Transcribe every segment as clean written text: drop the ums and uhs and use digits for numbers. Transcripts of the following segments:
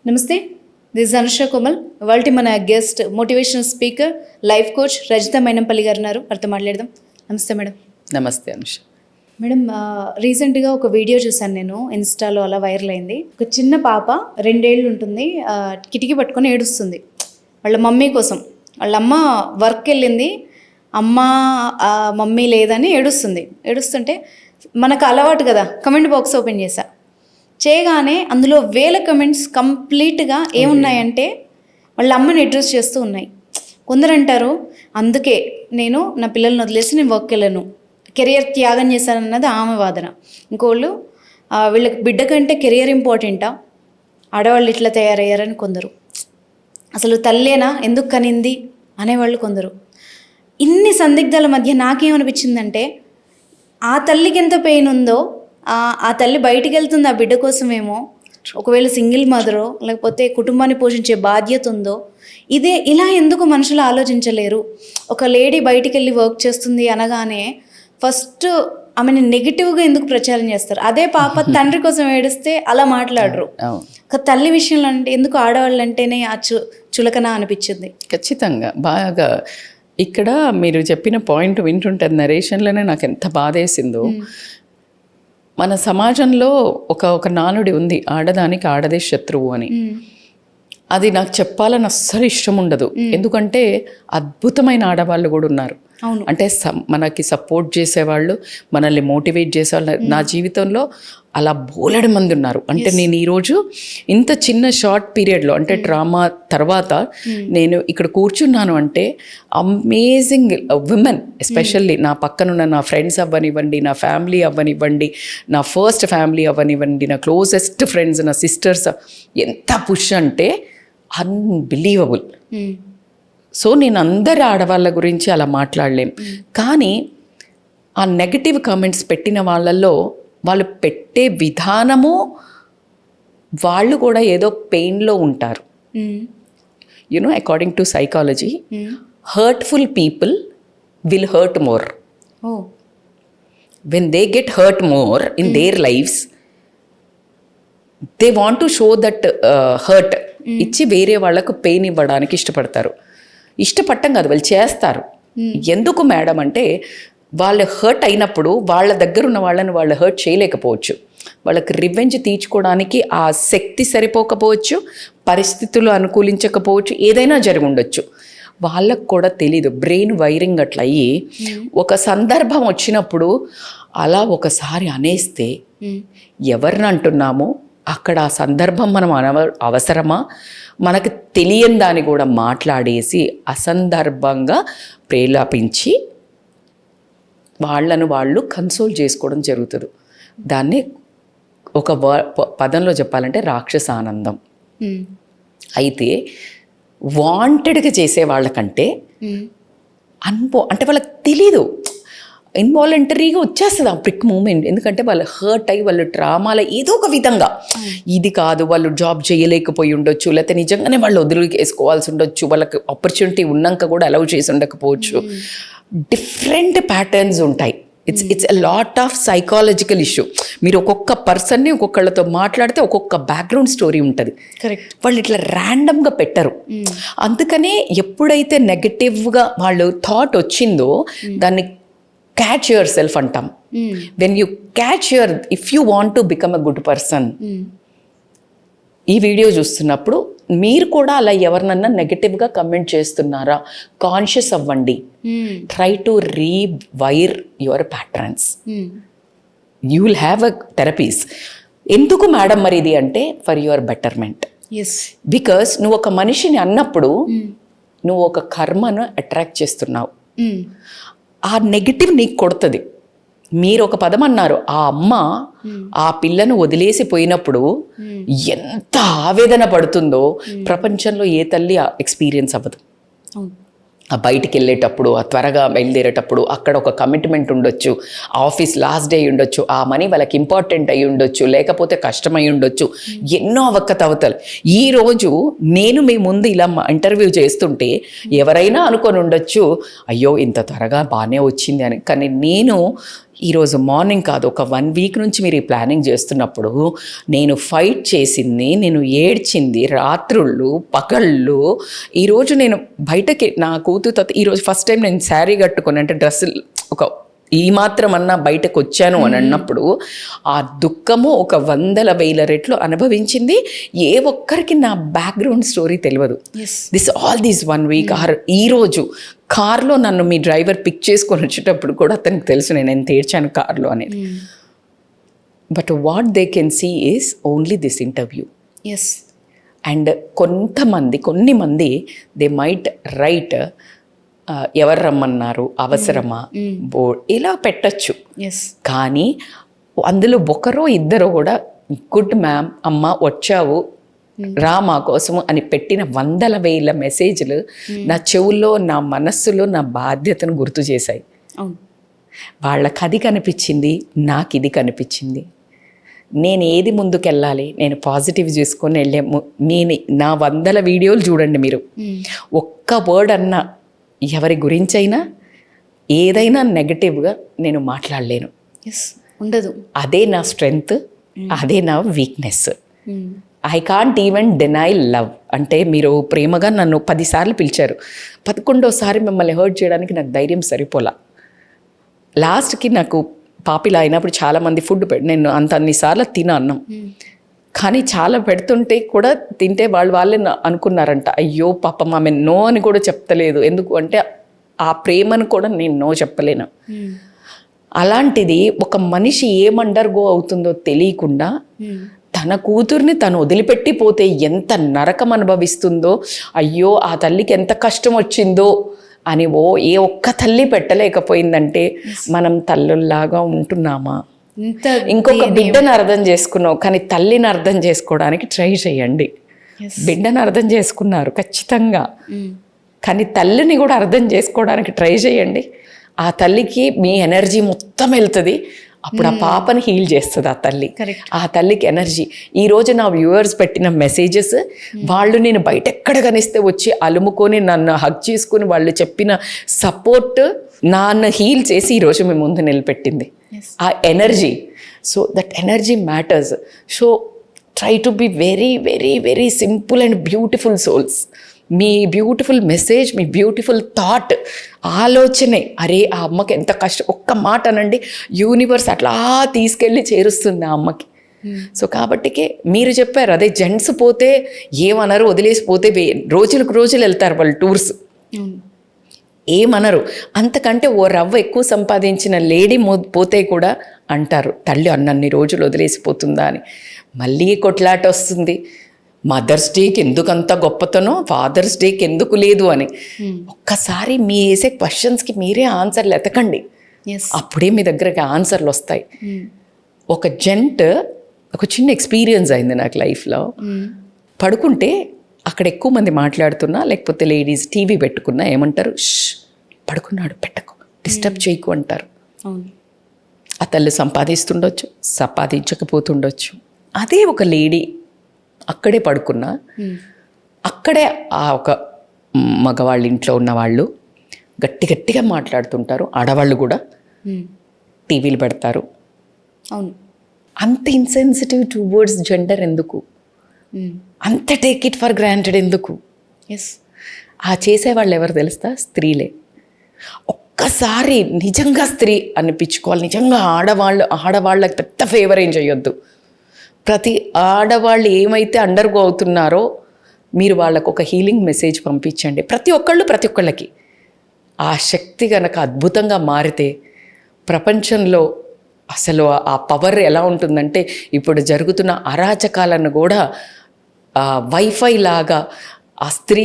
నమస్తే, దిస్ అనుష కోమల్. ఇవాళ మన guest motivational speaker, life coach Rajitha Mynampally గారు ఉన్నారు. వారితో మాట్లాడదాం. నమస్తే మేడం. నమస్తే అనుష. మేడం, రీసెంట్గా ఒక వీడియో చూసాను నేను, ఇన్స్టాలో అలా వైరల్ అయింది. ఒక చిన్న పాప 2 ఏళ్ళు ఉంటుంది, కిటికీ పట్టుకొని ఏడుస్తుంది వాళ్ళ మమ్మీ కోసం. వాళ్ళ అమ్మ వర్క్ వెళ్ళింది, అమ్మ మమ్మీ లేదని ఏడుస్తుంటే మనకు అలవాటు కదా, కమెంట్ బాక్స్ ఓపెన్ చేయగానే అందులో వేల కమెంట్స్ కంప్లీట్గా ఏమున్నాయంటే వాళ్ళ అమ్మని అడ్రస్ చేస్తూ ఉన్నాయి. కొందరు అంటారు, అందుకే నేను నా పిల్లల్ని వదిలేసి నేను వర్క్ వెళ్ళను, కెరియర్ త్యాగం చేశానన్నది ఆమె వాదన. ఇంకోళ్ళు వీళ్ళకి బిడ్డ కంటే కెరియర్ ఇంపార్టెంటా, ఆడవాళ్ళు ఇట్లా తయారయ్యారని కొందరు, అసలు తల్లేనా ఎందుకు కనింది అనేవాళ్ళు కొందరు. ఇన్ని సందిగ్ధాల మధ్య నాకేమనిపించిందంటే, ఆ తల్లికి ఎంత పెయిన్ ఉందో, ఆ తల్లి బయటికి వెళ్తుంది ఆ బిడ్డ కోసమేమో, ఒకవేళ సింగిల్ మదరో లేకపోతే కుటుంబాన్ని పోషించే బాధ్యత ఉందో, ఇలా ఎందుకు మనుషులు ఆలోచించలేరు? ఒక లేడీ బయటికి వెళ్ళి వర్క్ చేస్తుంది అనగానే ఫస్ట్ ఆమెను నెగిటివ్గా ఎందుకు ప్రచారం చేస్తారు? అదే పాప తండ్రి కోసం ఏడిస్తే అలా మాట్లాడరు. ఒక తల్లి విషయంలో అంటే ఎందుకు ఆడవాళ్ళు అంటేనే ఆ చులకన అనిపించింది. ఖచ్చితంగా బాగా ఇక్కడ మీరు చెప్పిన పాయింట్ వింటుంటే నరేషన్లోనే నాకు ఎంత బాధేసిందో. మన సమాజంలో ఒక నానుడి ఉంది, ఆడదానికి ఆడదే శత్రువు అని. అది నాకు చెప్పాలని అస్సలు ఇష్టం ఉండదు. ఎందుకంటే అద్భుతమైన ఆడవాళ్ళు కూడా ఉన్నారు. అంటే మనకి సపోర్ట్ చేసేవాళ్ళు, మనల్ని మోటివేట్ చేసేవాళ్ళు నా జీవితంలో అలా బోలెడు మంది ఉన్నారు. అంటే నేను ఈరోజు ఇంత చిన్న షార్ట్ పీరియడ్లో, అంటే డ్రామా తర్వాత నేను ఇక్కడ కూర్చున్నాను అంటే అమేజింగ్ విమెన్, ఎస్పెషల్లీ నా పక్కనున్న నా ఫ్రెండ్స్ అవ్వనివ్వండి, నా ఫ్యామిలీ అవ్వనివ్వండి, నా ఫస్ట్ ఫ్యామిలీ అవ్వనివ్వండి, నా క్లోజెస్ట్ ఫ్రెండ్స్, నా సిస్టర్స్, ఎంత పుష్ అంటే అన్బిలీవబుల్. సో నేను అందరి ఆడవాళ్ళ గురించి అలా మాట్లాడలేం. కానీ ఆ నెగటివ్ కామెంట్స్ పెట్టిన వాళ్ళల్లో వాళ్ళు పెట్టే విధానము, వాళ్ళు కూడా ఏదో పెయిన్లో ఉంటారు. You know, according to psychology, hurtful people will hurt more. When they get hurt more in there lifes, they want to show that hurt ఇచ్చి వేరే వాళ్ళకు పెయిన్ ఇవ్వడానికి ఇష్టపడటం కాదు, వాళ్ళు చేస్తారు. ఎందుకు మేడం అంటే, వాళ్ళు హర్ట్ అయినప్పుడు వాళ్ళ దగ్గర ఉన్న వాళ్ళని వాళ్ళు హర్ట్ చేయలేకపోవచ్చు, వాళ్ళకి రివెంజ్ తీర్చుకోవడానికి ఆ శక్తి సరిపోకపోవచ్చు, పరిస్థితులు అనుకూలించకపోవచ్చు, ఏదైనా జరిగి ఉండొచ్చు. వాళ్ళకు కూడా తెలీదు, బ్రెయిన్ వైరింగ్ అట్లా అయ్యి ఒక సందర్భం వచ్చినప్పుడు అలా ఒకసారి అనేస్తే ఎవరిని అంటున్నామో అక్కడ ఆ సందర్భం మనం అవసరమా, మనకు తెలియని దాన్ని కూడా మాట్లాడేసి అసందర్భంగా ప్రేలాపించి వాళ్ళను వాళ్ళు కన్సోల్ చేసుకోవడం జరుగుతుంది. దాన్ని ఒక పదంలో చెప్పాలంటే రాక్షసానందం. అయితే వాంటెడ్గా చేసే వాళ్ళకంటే అంటే వాళ్ళకి తెలీదు, ఇన్వాలంటరీగా వచ్చేస్తుంది ఆ ప్రిక్ మూమెంట్. ఎందుకంటే వాళ్ళు హర్ట్ అయ్యి వాళ్ళు డ్రామాలో ఏదో ఒక విధంగా, ఇది కాదు వాళ్ళు జాబ్ చేయలేకపోయి ఉండొచ్చు, లేకపోతే నిజంగానే వాళ్ళు వదిలికేసుకోవాల్సి ఉండొచ్చు, వాళ్ళకి ఆపర్చునిటీ ఉన్నాక కూడా అలౌ చేసి ఉండకపోవచ్చు. డిఫరెంట్ ప్యాటర్న్స్ ఉంటాయి. It's a lot of psychological issue. మీరు ఒక్కొక్క పర్సన్ని ఒక్కొక్కళ్ళతో మాట్లాడితే ఒక్కొక్క బ్యాక్గ్రౌండ్ స్టోరీ ఉంటుంది. వాళ్ళు ఇట్లా ర్యాండమ్గా పెట్టరు. అందుకనే ఎప్పుడైతే నెగటివ్గా వాళ్ళు థాట్ వచ్చిందో దాన్ని catch yourself అంటాం. when you catch if you want to become a good person, ఈ వీడియో చూస్తున్నప్పుడు మీరు కూడా అలా ఎవరినన్నా నెగటివ్గా కమెంట్ చేస్తున్నారా, కాన్షియస్ అవ్వండి. Try to rewire your patterns. You will have a therapies. ఎందుకు మేడం మరి ఇది అంటే, ఫర్ యువర్ బెటర్మెంట్. బికాస్ నువ్వు ఒక మనిషిని అన్నప్పుడు నువ్వు ఒక కర్మను అట్రాక్ట్ చేస్తున్నావు. ఆ నెగిటివ్ నీకు కొడుతుంది. మీరు ఒక పదం అన్నారు, ఆ అమ్మ ఆ పిల్లను వదిలేసి పోయినప్పుడు ఎంత ఆవేదన పడుతుందో ప్రపంచంలో ఏ తల్లి ఎక్స్పీరియన్స్ అవ్వదు. ఆ బయటికి వెళ్ళేటప్పుడు, ఆ త్వరగా బయలుదేరేటప్పుడు అక్కడ ఒక కమిట్మెంట్ ఉండొచ్చు, ఆఫీస్ లాస్ట్ డే ఉండొచ్చు, ఆ మనీ వాళ్ళకి ఇంపార్టెంట్ అయి ఉండొచ్చు, లేకపోతే కష్టమై ఉండొచ్చు, ఎన్నో అవకతవకలు. ఈరోజు నేను మీ ముందు ఇలా ఇంటర్వ్యూ చేస్తుంటే ఎవరైనా అనుకొని ఉండొచ్చు, అయ్యో ఇంత త్వరగా బాగానే వచ్చింది అని. కానీ నేను ఈరోజు మార్నింగ్ కాదు, ఒక 1 వీక్ నుంచి మీరు ఈ ప్లానింగ్ చేస్తున్నప్పుడు నేను ఫైట్ చేసింది, నేను ఏడ్చింది, రాత్రుళ్ళు పగళ్ళు. ఈరోజు నేను బయటకి నా కూతురుతో ఈరోజు ఫస్ట్ టైం నేను శారీ కట్టుకొని, అంటే డ్రెస్సులు ఒక ఈ మాత్రం అన్నా బయటకు వచ్చాను అని అన్నప్పుడు ఆ దుఃఖము ఒక 100,000 రెట్లు అనుభవించింది. ఏ ఒక్కరికి నా బ్యాక్గ్రౌండ్ స్టోరీ తెలియదు. All this 1 week. ఈరోజు కార్లో నన్ను మీ డ్రైవర్ పిక్ చేసుకొని వచ్చేటప్పుడు కూడా అతనికి తెలుసు నేను ఎంత ఏడ్చాను కార్లో అనేది. But what they can see is only this interview. And కొన్ని మంది దే మైట్ రైట్ ఎవరు రమ్మన్నారు, అవసరమా, బోర్డ్ ఇలా పెట్టచ్చు. కానీ అందులో ఒకరో ఇద్దరు కూడా గుడ్ మ్యామ్, అమ్మ వచ్చావు రా మా కోసము అని పెట్టిన 100,000 మెసేజ్లు నా చెవుల్లో, నా మనస్సులో నా బాధ్యతను గుర్తు చేశాయి. వాళ్ళకి అది కనిపించింది, నాకు ఇది కనిపించింది. నేను ఏది ముందుకెళ్ళాలి, నేను పాజిటివ్ చేసుకొని వెళ్ళే నా 100 వీడియోలు చూడండి మీరు. ఒక్క వర్డ్ అన్నా ఎవరి గురించైనా ఏదైనా నెగటివ్గా నేను మాట్లాడలేను. ఉండదు. అదే నా స్ట్రెంగ్త్, అదే నా weakness. I can't even deny love. అంటే మీరు ప్రేమగా నన్ను 10 సార్లు పిలిచారు, 11వ మిమ్మల్ని హర్ట్ చేయడానికి నాకు ధైర్యం సరిపోలా. లాస్ట్కి నాకు పాపిలా అయినప్పుడు చాలామంది ఫుడ్ నేను అన్నిసార్లు అన్నం, కానీ చాలా పెడుతుంటే కూడా తింటే వాళ్ళే అనుకున్నారంట, అయ్యో పాపం ఆమె నో అని కూడా చెప్తలేదు. ఎందుకు అంటే ఆ ప్రేమను కూడా నేను నో చెప్పలేను. అలాంటిది ఒక మనిషి ఏం అండర్గో అవుతుందో తెలియకుండా తన కూతుర్ని తను వదిలిపెట్టిపోతే ఎంత నరకం అనుభవిస్తుందో, అయ్యో ఆ తల్లికి ఎంత కష్టం వచ్చిందో అని ఏ ఒక్క తల్లి పెట్టలేకపోయిందంటే మనం తల్లుల్లాగా ఉంటున్నామా? ఇంకొక బిడ్డను అర్థం చేసుకున్నావు, కానీ తల్లిని అర్థం చేసుకోవడానికి ట్రై చేయండి. బిడ్డను అర్థం చేసుకున్నారు ఖచ్చితంగా, కానీ తల్లిని కూడా అర్థం చేసుకోవడానికి ట్రై చేయండి. ఆ తల్లికి మీ ఎనర్జీ మొత్తం వెళ్తుంది. అప్పుడు ఆ పాపని హీల్ చేస్తుంది ఆ తల్లి. ఆ తల్లికి ఎనర్జీ. ఈరోజు నా వ్యూవర్స్ పెట్టిన మెసేజెస్, వాళ్ళు నేను బయట ఎక్కడ కనిస్తే వచ్చి అలుముకొని నన్ను హగ్ చేసుకుని వాళ్ళు చెప్పిన సపోర్ట్ నన్ను హీల్ చేసి ఈరోజు మీ ముందు నిలబెట్టింది ఆ energy. So that energy matters. So try to be very very very simple and beautiful souls. Me beautiful message, me beautiful thought, ఆలోచనే అరే ఆ అమ్మకి ఎంత కష్టం, ఒక్క మాట అనండి, యూనివర్స్ అట్లా తీసుకెళ్ళి చేరుస్తుంది ఆ అమ్మకి. సో కాబట్టికే మీరు చెప్పారు, అదే జెంట్స్ పోతే ఏమనరు, వదిలేసి పోతే రోజులకు రోజులు వెళ్తారు వాళ్ళు టూర్స్, ఏమనరు. అంతకంటే ఓ రవ్వ ఎక్కువ సంపాదించిన లేడీ పోతే కూడా అంటారు, తల్లి అన్నన్ని రోజులు వదిలేసిపోతుందా అని. మళ్ళీ కొట్లాట వస్తుంది, మదర్స్ డేకి ఎందుకంత గొప్పతనో, ఫాదర్స్ డేకి ఎందుకు లేదు అని. ఒక్కసారి మీ వేసే క్వశ్చన్స్కి మీరే ఆన్సర్లు ఎతకండి, అప్పుడే మీ దగ్గరకి ఆన్సర్లు వస్తాయి. ఒక ఒక చిన్న ఎక్స్పీరియన్స్ అయింది నాకు లైఫ్లో. పడుకుంటే అక్కడ ఎక్కువ మంది మాట్లాడుతున్నా, లేకపోతే లేడీస్ టీవీ పెట్టుకున్నా ఏమంటారు, పడుకున్నాడు పెట్టకు, డిస్టర్బ్ చేయకు అంటారు. ఆ తల్లి సంపాదిస్తుండొచ్చు, సంపాదించకపోతుండొచ్చు. అదే ఒక లేడీ అక్కడే పడుకున్నా, అక్కడే ఆ ఒక మగవాళ్ళ ఇంట్లో ఉన్నవాళ్ళు గట్టి గట్టిగా మాట్లాడుతుంటారు. ఆడవాళ్ళు కూడా టీవీలు పెడతారు. అవును, అంత ఇన్సెన్సిటివ్ టువర్డ్స్ జెండర్ ఎందుకు? అంత టేక్ ఇట్ ఫర్ గ్రాంటెడ్ ఎందుకు? ఆ చేసేవాళ్ళు ఎవరు తెలుస్తా? స్త్రీలే. ఒక్కసారి నిజంగా స్త్రీ అనిపించుకోవాలి, నిజంగా ఆడవాళ్ళకి పెద్ద ఫేవర్ ఏం చేయొద్దు. ప్రతి ఆడవాళ్ళు ఏమైతే అండర్గో అవుతున్నారో మీరు వాళ్ళకు ఒక హీలింగ్ మెసేజ్ పంపించండి. ప్రతి ఒక్కళ్ళకి ఆ శక్తి కనుక అద్భుతంగా మారితే ప్రపంచంలో అసలు ఆ పవర్ ఎలా ఉంటుందంటే, ఇప్పుడు జరుగుతున్న అరాచకాలను కూడా వైఫై లాగా ఆ స్త్రీ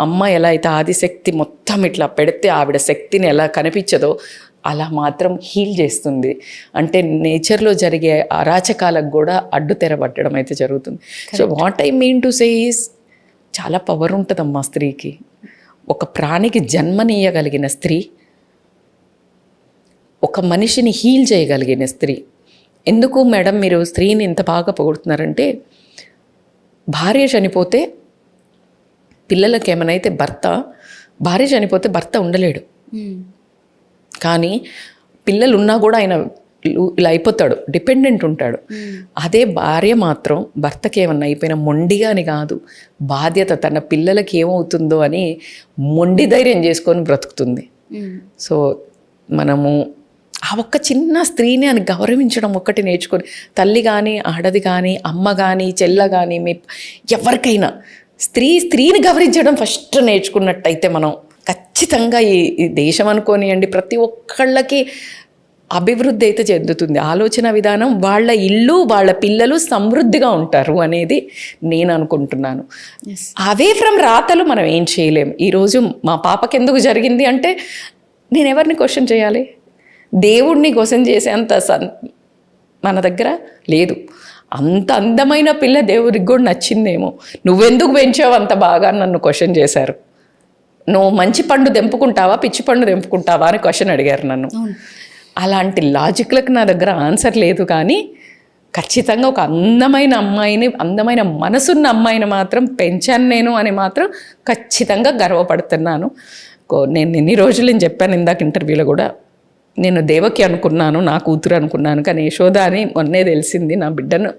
అమ్మ ఎలా అయితే ఆదిశక్తి మొత్తం ఇట్లా పెడితే ఆవిడ శక్తిని ఎలా కనిపించదో అలా మాత్రం హీల్ చేస్తుంది. అంటే నేచర్లో జరిగే అరాచకాలకు కూడా అడ్డు తెరబట్టడం అయితే జరుగుతుంది. So what I mean to say is, చాలా పవర్ ఉంటుందమ్మా స్త్రీకి. ఒక ప్రాణికి జన్మనీయగలిగిన స్త్రీ, ఒక మనిషిని హీల్ చేయగలిగిన స్త్రీ. ఎందుకు మేడం మీరు స్త్రీని ఇంత బాగా పొగుడుతున్నారంటే, భార్య చనిపోతే పిల్లలకి ఏమైనా భార్య చనిపోతే భర్త ఉండలేడు. కానీ పిల్లలు ఉన్నా కూడా ఆయన ఇలా అయిపోతాడు, డిపెండెంట్ ఉంటాడు. అదే భార్య మాత్రం భర్తకి ఏమన్నా అయిపోయినా మొండిగా అని కాదు, బాధ్యత తన పిల్లలకి ఏమవుతుందో అని మొండి ధైర్యం చేసుకొని బ్రతుకుతుంది. సో మనము ఆ ఒక్క చిన్న స్త్రీని అని గౌరవించడం ఒక్కటి నేర్చుకొని, తల్లి కానీ ఆడది కానీ అమ్మ కానీ చెల్ల కానీ ఎవరికైనా స్త్రీని గౌరవించడం ఫస్ట్ నేర్చుకున్నట్టయితే మనం ఖచ్చితంగా ఈ దేశం అనుకోనియండి ప్రతి ఒక్కళ్ళకి అభివృద్ధి అయితే చెందుతుంది. ఆలోచన విధానం, వాళ్ళ ఇల్లు వాళ్ళ పిల్లలు సమృద్ధిగా ఉంటారు అనేది నేను అనుకుంటున్నాను. అవే ఫ్రమ్ రాతలు మనం ఏం చేయలేం. ఈరోజు మా పాపకి ఎందుకు జరిగింది అంటే నేను ఎవరిని క్వశ్చన్ చేయాలి? దేవుడిని క్వశ్చన్ చేసేంత మన దగ్గర లేదు. అంత అందమైన పిల్ల దేవుడికి కూడా నచ్చిందేమో. నువ్వెందుకు పెంచావు అంత బాగా నన్ను క్వశ్చన్ చేశారు. నువ్వు మంచి పండు తెంపుకుంటావా పిచ్చి పండు తెంపుకుంటావా అని క్వశ్చన్ అడిగారు నన్ను. అలాంటి లాజిక్లకు నా దగ్గర ఆన్సర్ లేదు, కానీ ఖచ్చితంగా ఒక అందమైన అమ్మాయిని, అందమైన మనసున్న అమ్మాయిని మాత్రం పెంచాను నేను అని మాత్రం ఖచ్చితంగా గర్వపడుతున్నాను. నేను ఎన్ని రోజులు నేను చెప్పాను ఇందాక ఇంటర్వ్యూలో కూడా, నేను దేవకి అనుకున్నాను, నా కూతురు అనుకున్నాను, కానీ యశోద అని మొన్నే తెలిసింది నా బిడ్డను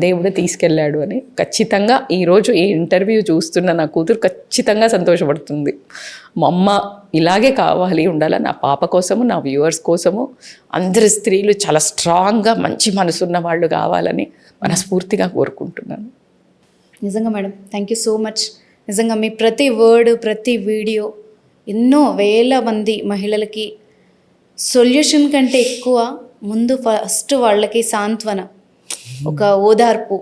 దేవుడు తీసుకెళ్ళాడు అని. ఖచ్చితంగా ఈరోజు ఈ ఇంటర్వ్యూ చూస్తున్న నా కూతురు ఖచ్చితంగా సంతోషపడుతుంది. మా అమ్మ ఇలాగే కావాలి ఉండాలి, నా పాప కోసము నా వ్యూవర్స్ కోసము అందరి స్త్రీలు చాలా స్ట్రాంగ్గా మంచి మనసున్న వాళ్ళు కావాలని మనస్ఫూర్తిగా కోరుకుంటున్నాను. నిజంగా madam, thank you so much. నిజంగా మీ ప్రతి వర్డ్ ప్రతి వీడియో ఎన్నో వేల మంది మహిళలకి సొల్యూషన్ కంటే ఎక్కువ ముందు ఫస్ట్ వాళ్ళకి సాంత్వన, ఒక ఓదార్పు,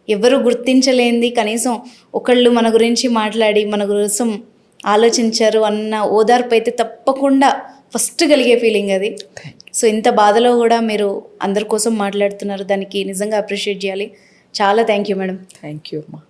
ఎవరు గుర్తించలేంది కనీసం ఒకళ్ళు మన గురించి మాట్లాడి మన కోసం ఆలోచించారు అన్న ఓదార్పు అయితే తప్పకుండా ఫస్ట్ కలిగే ఫీలింగ్ అది. సో ఇంత బాధలో కూడా మీరు అందరి కోసం మాట్లాడుతున్నారు, దానికి నిజంగా అప్రిషియేట్ చేయాలి. చాలా thank you madam. Thank you అమ్మా.